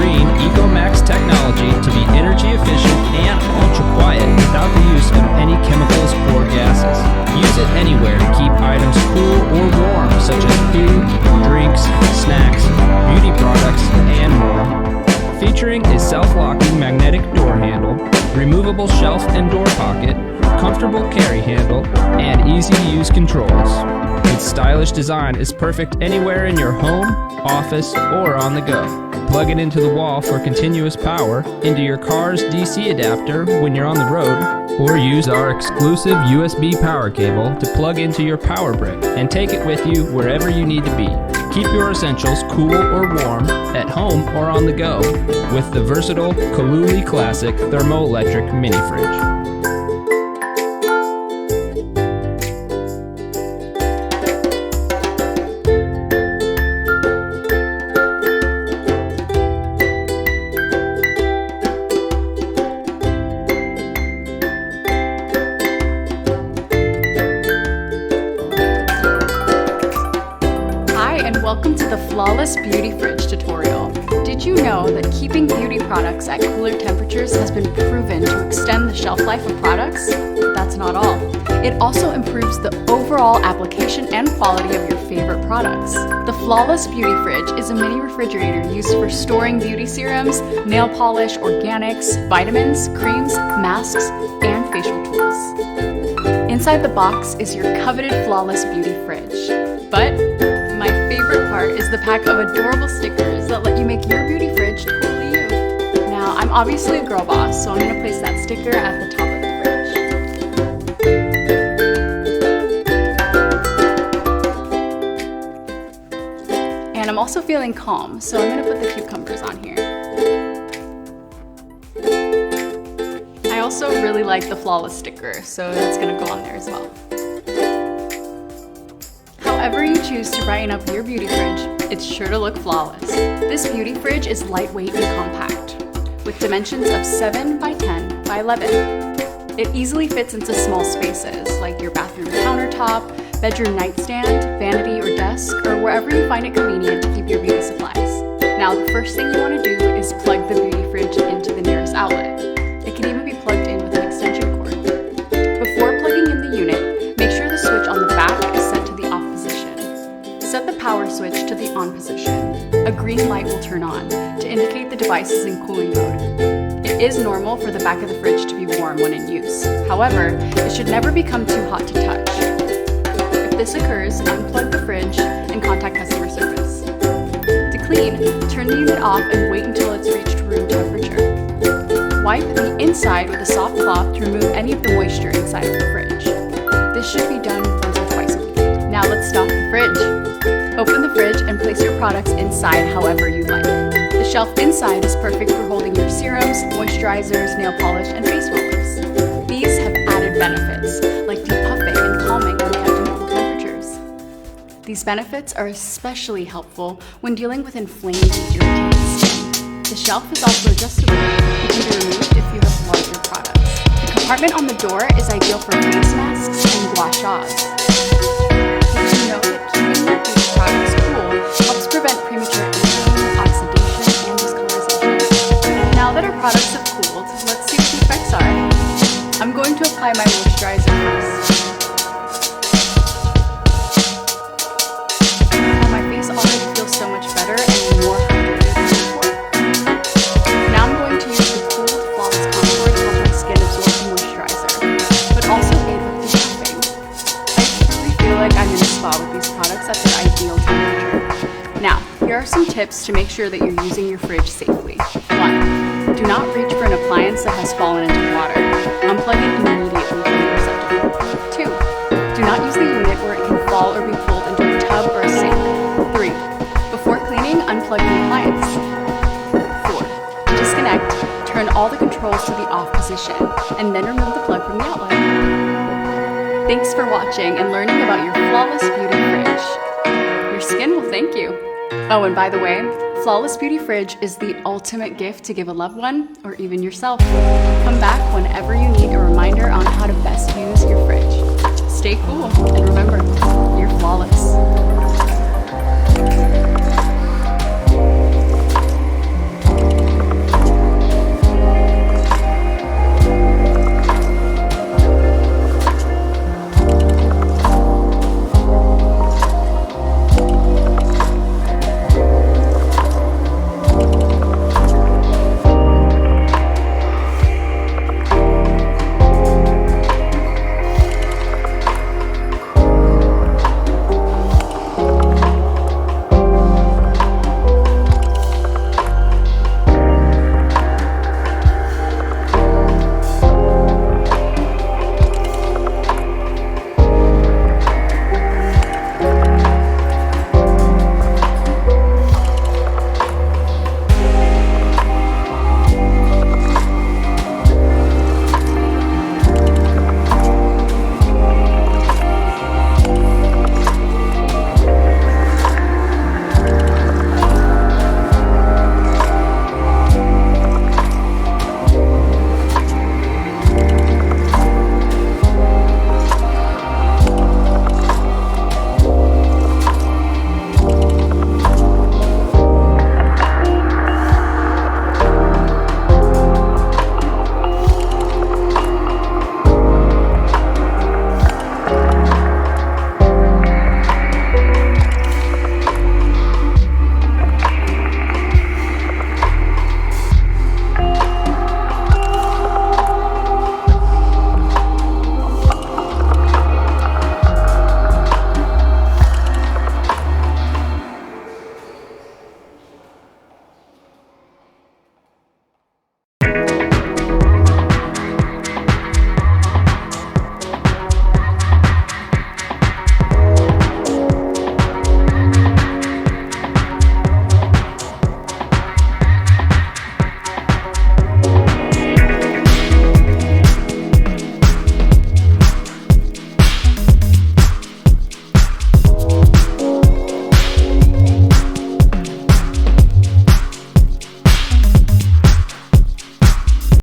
green EcoMax technology to be energy efficient and ultra quiet without the use of any chemicals or gases. Use it anywhere to keep items cool or warm, such as food, drinks, snacks, beauty products, and more. Featuring a self-locking magnetic door handle, removable shelf and door pocket, comfortable carry handle, and easy-to-use controls. Its stylish design is perfect anywhere in your home, office, or on the go. Plug it into the wall for continuous power, into your car's DC adapter when you're on the road, or use our exclusive USB power cable to plug into your power brick and take it with you wherever you need to be. Keep your essentials cool or warm at home or on the go with the versatile Clui Classic Thermoelectric Mini Fridge. Welcome to the Flawless Beauty Fridge tutorial. Did you know that keeping beauty products at cooler temperatures has been proven to extend the shelf life of products? That's not all. It also improves the overall application and quality of your favorite products. The Flawless Beauty Fridge is a mini refrigerator used for storing beauty serums, nail polish, organics, vitamins, creams, masks, and facial tools. Inside the box is your coveted Flawless Beauty Fridge. But my favorite part is the pack of adorable stickers that let you make your beauty fridge totally you. Now, I'm obviously a girl boss, so I'm going to place that sticker at the top of the fridge. And I'm also feeling calm, so I'm going to put the cucumbers on here. I also really like the Flawless sticker, so that's going to go on there as well. However you choose to brighten up your beauty fridge, it's sure to look flawless. This beauty fridge is lightweight and compact, with dimensions of 7 by 10 by 11. It easily fits into small spaces, like your bathroom countertop, bedroom nightstand, vanity or desk, or wherever you find it convenient to keep your beauty supplies. Now, the first thing you want to do is plug the beauty fridge into the nearest outlet. It can even be plugged in with an extension cord. Before plugging in the unit, make sure the switch on the back is set to the off position. Set the power switch to the on position. A green light will turn on to indicate the device is in cooling mode. It is normal for the back of the fridge to be warm when in use. However, it should never become too hot to touch. If this occurs, unplug the fridge and contact customer service. To clean, turn the unit off and wait until it's reached room temperature. Wipe the inside with a soft cloth to remove any of the moisture inside of the fridge. This should be done once or twice a week. Now let's stock the fridge. Open the fridge and place your products inside however you like. The shelf inside is perfect for holding your serums, moisturizers, nail polish, and face rollers. These have added benefits, like depuffing and calming when kept in cool temperatures. These benefits are especially helpful when dealing with inflamed and irritated skin. The shelf is also adjustable and can be removed if you have larger products. The compartment on the door is ideal for face masks and gua shas. Did you know that keeping your beauty products cool helps prevent premature aging, oxidation, and discolorization? Now that our products have cooled, let's see what the effects are. I'm going to apply my moisturizer first. Now my face already feels so much better and more hydrated than before. Now I'm going to use the cooled Flawless Contour to help my skin absorb the moisturizer, but also aid with depuffing. I truly feel like I'm in a spa with these products at their ideal temperature. Now, here are some tips to make sure that you're using your fridge safely. 1. Do not reach for an appliance that has fallen into water. Unplug it immediately from the receptacle. 2. Do not use the unit where it can fall or be pulled into a tub or a sink. 3. Before cleaning, unplug the appliance. 4. To disconnect, turn all the controls to the off position, and then remove the plug from the outlet. Thanks for watching and learning about your Flawless Beauty Fridge. Your skin will thank you. Oh, and by the way, Flawless Beauty Fridge is the ultimate gift to give a loved one or even yourself. Come back whenever you need a reminder on how to best use your fridge. Stay cool, and remember, you're flawless.